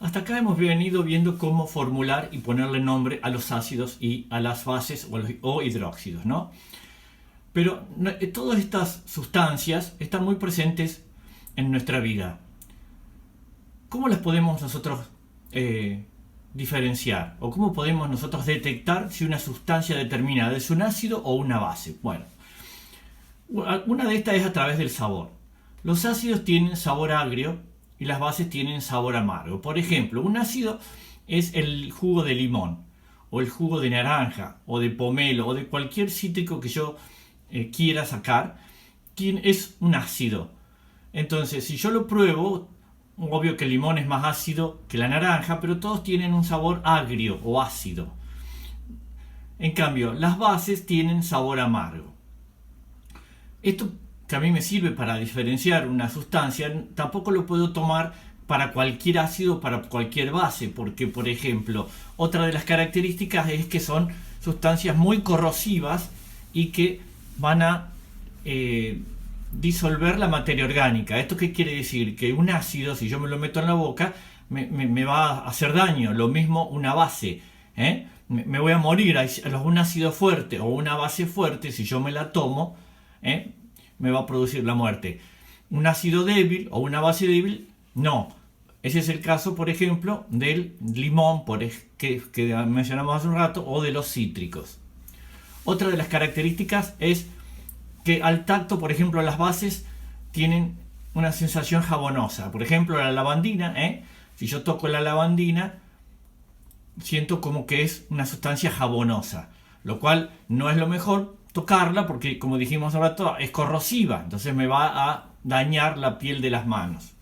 Hasta acá hemos venido viendo cómo formular y ponerle nombre a los ácidos y a las bases o hidróxidos, ¿no? Pero todas estas sustancias están muy presentes en nuestra vida. ¿Cómo las podemos nosotros diferenciar? ¿O cómo podemos nosotros detectar si una sustancia determinada es un ácido o una base? Bueno, una de estas es a través del sabor. Los ácidos tienen sabor agrio y las bases tienen sabor amargo. Por ejemplo, un ácido es el jugo de limón, o el jugo de naranja, o de pomelo, o de cualquier cítrico que yo quiera sacar, es un ácido. Entonces, si yo lo pruebo, obvio que el limón es más ácido que la naranja, pero todos tienen un sabor agrio o ácido. En cambio, las bases tienen sabor amargo. Esto que a mí me sirve para diferenciar una sustancia, tampoco lo puedo tomar para cualquier ácido o para cualquier base, porque, por ejemplo, otra de las características es que son sustancias muy corrosivas y que van a disolver la materia orgánica. ¿Esto qué quiere decir? Que un ácido, si yo me lo meto en la boca, me va a hacer daño. Lo mismo una base, me voy a morir. Un ácido fuerte o una base fuerte, si yo me la tomo, me va a producir la muerte. Un ácido débil o una base débil, no. Ese es el caso, por ejemplo, del limón, que mencionamos hace un rato, o de los cítricos. Otra de las características es que al tacto, por ejemplo, las bases tienen una sensación jabonosa. Por ejemplo, la lavandina, si yo toco la lavandina, siento como que es una sustancia jabonosa, lo cual no es lo mejor tocarla porque, como dijimos hace un rato, es corrosiva, entonces me va a dañar la piel de las manos.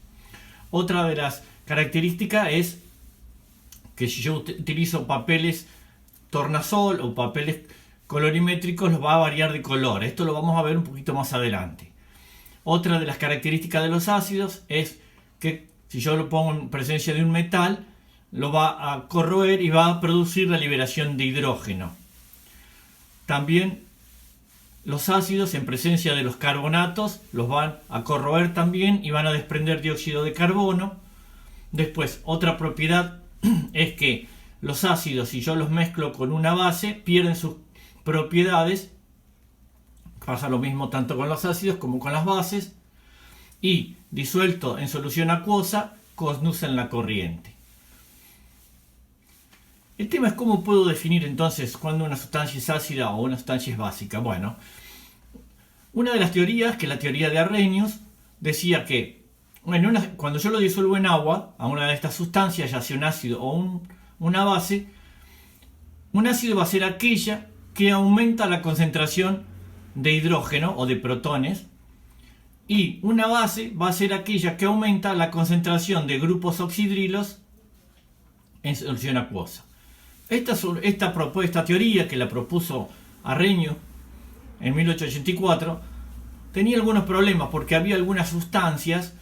Otra de las características es que si yo utilizo papeles tornasol o papeles colorimétricos, los va a variar de color. Esto lo vamos a ver un poquito más adelante. Otra de las características de los ácidos es que si yo lo pongo en presencia de un metal, lo va a corroer y va a producir la liberación de hidrógeno. También los ácidos en presencia de los carbonatos los van a corroer también y van a desprender dióxido de carbono. Después, otra propiedad es que los ácidos, si yo los mezclo con una base, pierden sus propiedades. Pasa lo mismo tanto con los ácidos como con las bases. Y disuelto en solución acuosa, conducen la corriente. El tema es cómo puedo definir entonces cuando una sustancia es ácida o una sustancia es básica. Bueno, una de las teorías, que es la teoría de Arrhenius, decía que cuando yo lo disuelvo en agua, a una de estas sustancias, ya sea un ácido o una base, un ácido va a ser aquella que aumenta la concentración de hidrógeno o de protones, y una base va a ser aquella que aumenta la concentración de grupos oxidrilos en solución acuosa. Esta teoría, que la propuso Arrhenius en 1884, tenía algunos problemas porque había algunas sustancias,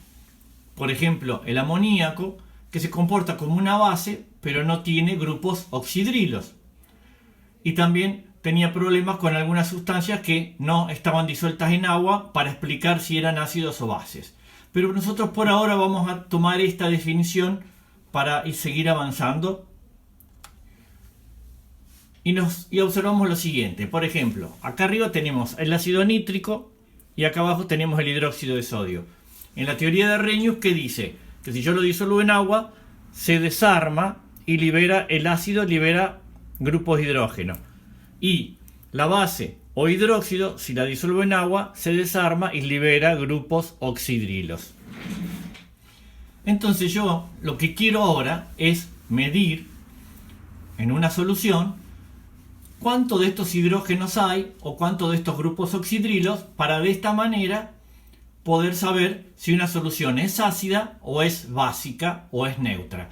por ejemplo el amoníaco, que se comporta como una base pero no tiene grupos oxidrilos, y también tenía problemas con algunas sustancias que no estaban disueltas en agua para explicar si eran ácidos o bases. Pero nosotros por ahora vamos a tomar esta definición para seguir avanzando. Y observamos lo siguiente. Por ejemplo, acá arriba tenemos el ácido nítrico y acá abajo tenemos el hidróxido de sodio. En la teoría de Arrhenius, ¿qué dice? Que si yo lo disuelvo en agua, se desarma y el ácido libera grupos de hidrógeno. Y la base o hidróxido, si la disuelvo en agua, se desarma y libera grupos oxidrilos. Entonces yo lo que quiero ahora es medir en una solución cuánto de estos hidrógenos hay o cuánto de estos grupos oxidrilos, para de esta manera poder saber si una solución es ácida o es básica o es neutra.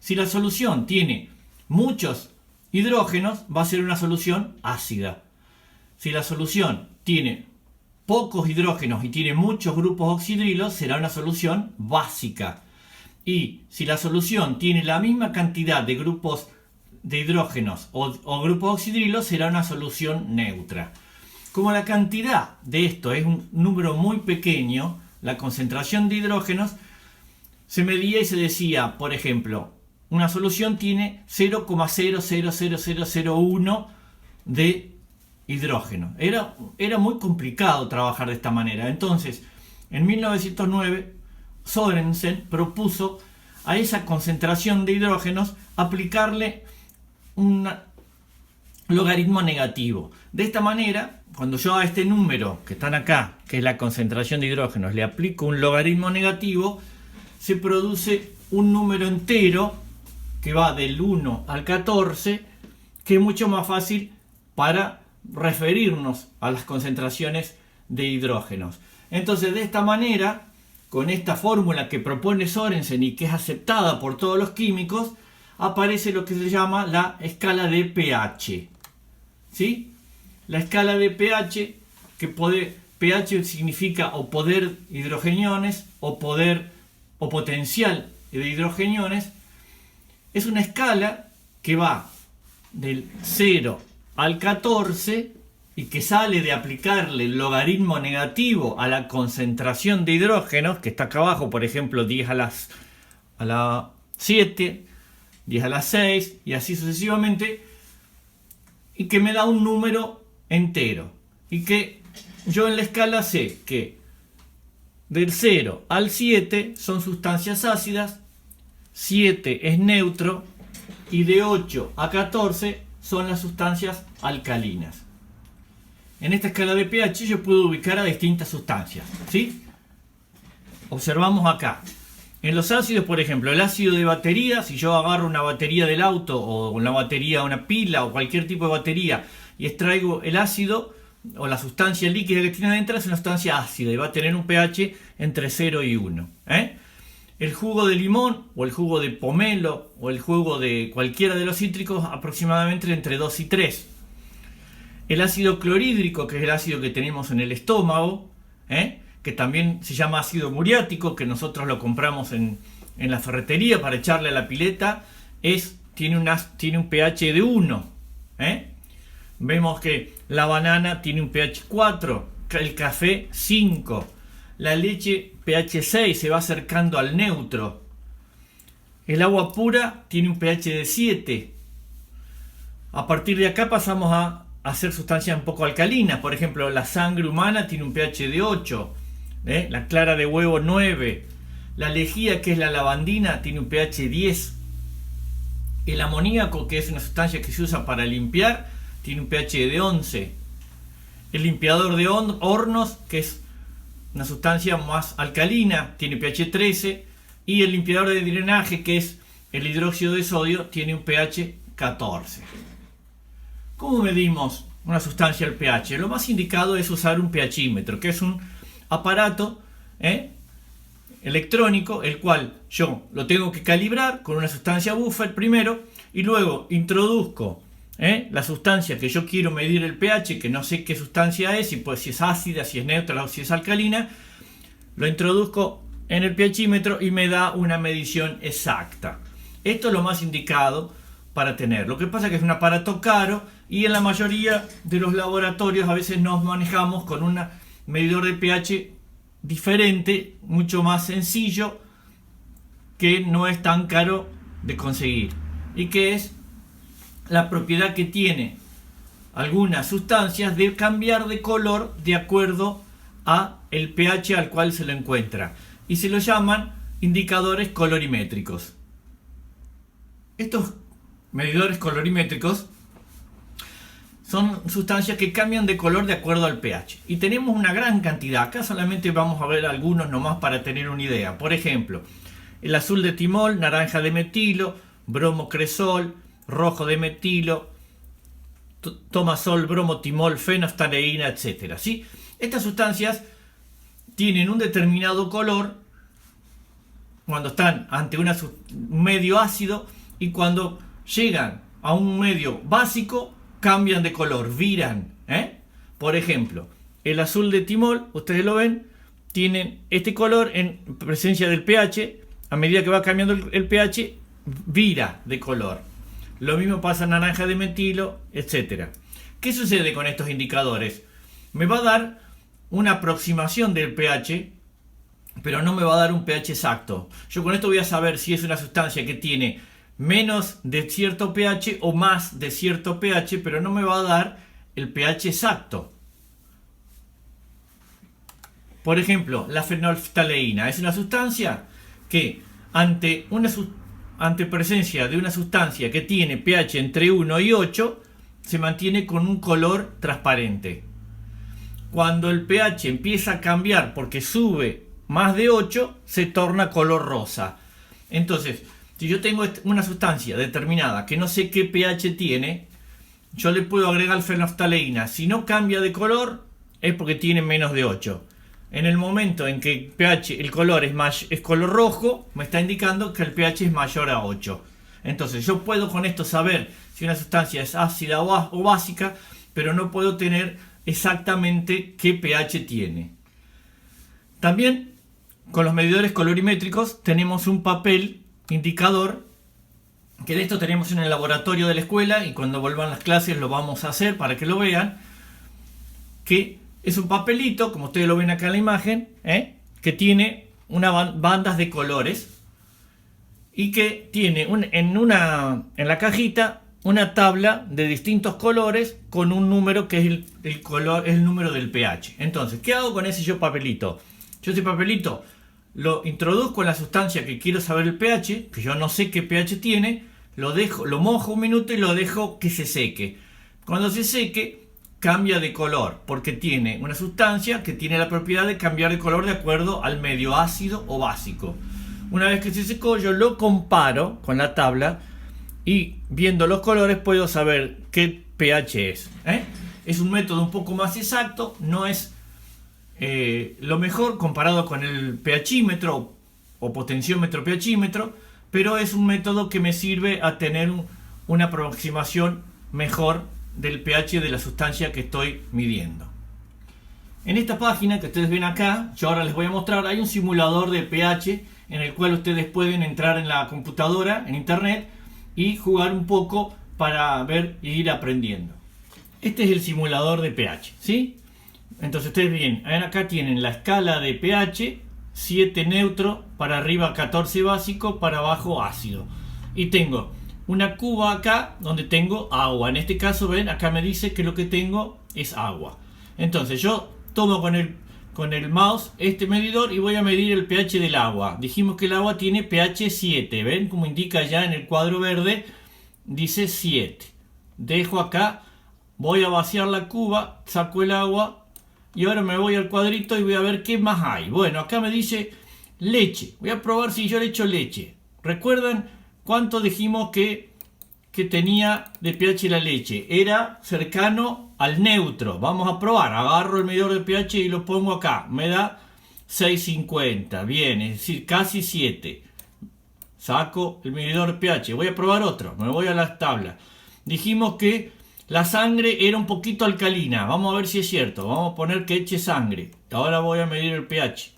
Si la solución tiene muchos hidrógenos, va a ser una solución ácida. Si la solución tiene pocos hidrógenos y tiene muchos grupos oxidrilos, será una solución básica. Y si la solución tiene la misma cantidad de grupos de hidrógenos o grupos oxidrilos, será una solución neutra. Como la cantidad de esto es un número muy pequeño, la concentración de hidrógenos se medía y se decía, por ejemplo, una solución tiene 0,00001 de hidrógeno. Era muy complicado trabajar de esta manera. Entonces, en 1909, Sorensen propuso a esa concentración de hidrógenos aplicarle un logaritmo negativo. De esta manera, cuando yo a este número que están acá, que es la concentración de hidrógenos, le aplico un logaritmo negativo, se produce un número entero que va del 1 al 14, que es mucho más fácil para referirnos a las concentraciones de hidrógenos. Entonces, de esta manera, con esta fórmula que propone Sorensen y que es aceptada por todos los químicos, aparece lo que se llama la escala de pH. ¿Sí? La escala de pH, pH significa o poder hidrogeniones o poder o potencial de hidrogeniones, es una escala que va del 0 al 14 y que sale de aplicarle el logaritmo negativo a la concentración de hidrógenos, que está acá abajo, por ejemplo, 10 a la 7, 10 a la 6 y así sucesivamente, y que me da un número entero. Y que yo en la escala sé que del 0 al 7 son sustancias ácidas, 7 es neutro y de 8 a 14 son las sustancias alcalinas. En esta escala de pH yo puedo ubicar a distintas sustancias, ¿sí? Observamos acá. En los ácidos, por ejemplo, el ácido de batería, si yo agarro una batería del auto o una batería, una pila o cualquier tipo de batería y extraigo el ácido o la sustancia líquida que tiene adentro, es una sustancia ácida y va a tener un pH entre 0 y 1. El jugo de limón o el jugo de pomelo o el jugo de cualquiera de los cítricos aproximadamente entre 2 y 3. El ácido clorhídrico, que es el ácido que tenemos en el estómago, que también se llama ácido muriático, que nosotros lo compramos en la ferretería para echarle a la pileta, tiene un pH de 1. Vemos que la banana tiene un pH 4, el café 5, la leche pH 6, se va acercando al neutro. El agua pura tiene un pH de 7. A partir de acá pasamos a hacer sustancias un poco alcalinas. Por ejemplo, la sangre humana tiene un pH de 8, la clara de huevo 9, la lejía, que es la lavandina, tiene un pH 10, el amoníaco, que es una sustancia que se usa para limpiar, tiene un pH de 11, el limpiador de hornos, que es una sustancia más alcalina, tiene pH 13, y el limpiador de drenaje, que es el hidróxido de sodio, tiene un pH 14. ¿Cómo medimos una sustancia al pH? Lo más indicado es usar un pHímetro, que es un aparato electrónico, el cual yo lo tengo que calibrar con una sustancia buffer primero, y luego introduzco la sustancia que yo quiero medir el pH, que no sé qué sustancia es, si es ácida, si es neutra o si es alcalina, lo introduzco en el pHímetro y me da una medición exacta. Esto es lo más indicado para tener. Lo que pasa es que es un aparato caro y en la mayoría de los laboratorios a veces nos manejamos con un medidor de pH diferente, mucho más sencillo, que no es tan caro de conseguir y que es la propiedad que tiene algunas sustancias de cambiar de color de acuerdo a el pH al cual se lo encuentra, y se lo llaman indicadores colorimétricos. Estos medidores colorimétricos son sustancias que cambian de color de acuerdo al pH, y tenemos una gran cantidad. Acá solamente vamos a ver algunos nomás para tener una idea. Por ejemplo, el azul de timol, naranja de metilo, bromocresol, rojo de metilo, tomasol, bromotimol, fenoftareína, etc. ¿Sí? Estas sustancias tienen un determinado color cuando están ante un medio ácido, y cuando llegan a un medio básico cambian de color, viran. Por ejemplo, el azul de timol, ustedes lo ven, tienen este color en presencia del pH. A medida que va cambiando el pH, vira de color. Lo mismo pasa en naranja de metilo, etc. ¿Qué sucede con estos indicadores? Me va a dar una aproximación del pH, pero no me va a dar un pH exacto. Yo con esto voy a saber si es una sustancia que tiene menos de cierto pH o más de cierto pH, pero no me va a dar el pH exacto. Por ejemplo, la fenolftaleína es una sustancia que ante presencia de una sustancia que tiene pH entre 1 y 8 se mantiene con un color transparente. Cuando el pH empieza a cambiar porque sube más de 8 se torna color rosa. Entonces, si yo tengo una sustancia determinada que no sé qué pH tiene, yo le puedo agregar fenolftaleína. Si no cambia de color es porque tiene menos de 8. En el momento en que el pH, el color es color rojo, me está indicando que el pH es mayor a 8. Entonces yo puedo con esto saber si una sustancia es ácida o básica, pero no puedo tener exactamente qué pH tiene. También con los medidores colorimétricos tenemos un papel indicador, que de esto tenemos en el laboratorio de la escuela y cuando vuelvan las clases lo vamos a hacer para que lo vean, que es un papelito, como ustedes lo ven acá en la imagen, que tiene bandas de colores y que tiene en la cajita una tabla de distintos colores con un número que es el número del pH. Entonces, ¿qué hago con ese papelito? Yo ese papelito lo introduzco en la sustancia que quiero saber el pH, que yo no sé qué pH tiene, lo mojo un minuto y lo dejo que se seque. Cuando se seque, cambia de color, porque tiene una sustancia que tiene la propiedad de cambiar de color de acuerdo al medio ácido o básico. Una vez que se secó, yo lo comparo con la tabla y viendo los colores puedo saber qué pH es. Es un método un poco más exacto, no es lo mejor comparado con el pHímetro o potenciómetro pHímetro, pero es un método que me sirve a tener una aproximación mejor del pH de la sustancia que estoy midiendo. En esta página que ustedes ven acá, yo ahora les voy a mostrar, hay un simulador de pH en el cual ustedes pueden entrar en la computadora, en internet, y jugar un poco para ver e ir aprendiendo. Este es el simulador de pH, ¿sí? Entonces ustedes ven, acá tienen la escala de pH, 7 neutro, para arriba 14 básico, para abajo ácido. Y tengo una cuba acá donde tengo agua. En este caso, ven, acá me dice que lo que tengo es agua. Entonces yo tomo con el mouse este medidor y voy a medir el pH del agua. Dijimos que el agua tiene pH 7. ¿Ven? Como indica ya en el cuadro verde, dice 7. Dejo acá, voy a vaciar la cuba, saco el agua y ahora me voy al cuadrito y voy a ver qué más hay. Bueno, acá me dice leche. Voy a probar si yo le echo leche. ¿Recuerdan cuánto dijimos que tenía de pH la leche? Era cercano al neutro. Vamos a probar. Agarro el medidor de pH y lo pongo acá. Me da 6,50. Bien, es decir, casi 7. Saco el medidor de pH. Voy a probar otro. Me voy a la tabla. Dijimos que la sangre era un poquito alcalina. Vamos a ver si es cierto. Vamos a poner que eche sangre. Ahora voy a medir el pH.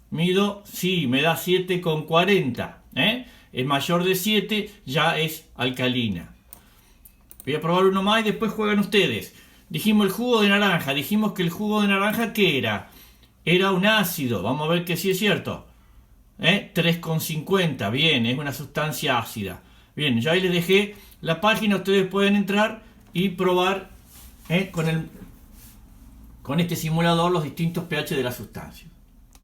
Mido, sí, me da 7,40. Es mayor de 7, ya es alcalina. Voy a probar uno más y después juegan ustedes. Dijimos el jugo de naranja. Dijimos que el jugo de naranja, ¿qué era? Era un ácido. Vamos a ver que sí es cierto. 3,50. Bien, es una sustancia ácida. Bien, ya ahí les dejé la página. Ustedes pueden entrar y probar con este simulador los distintos pH de la sustancia.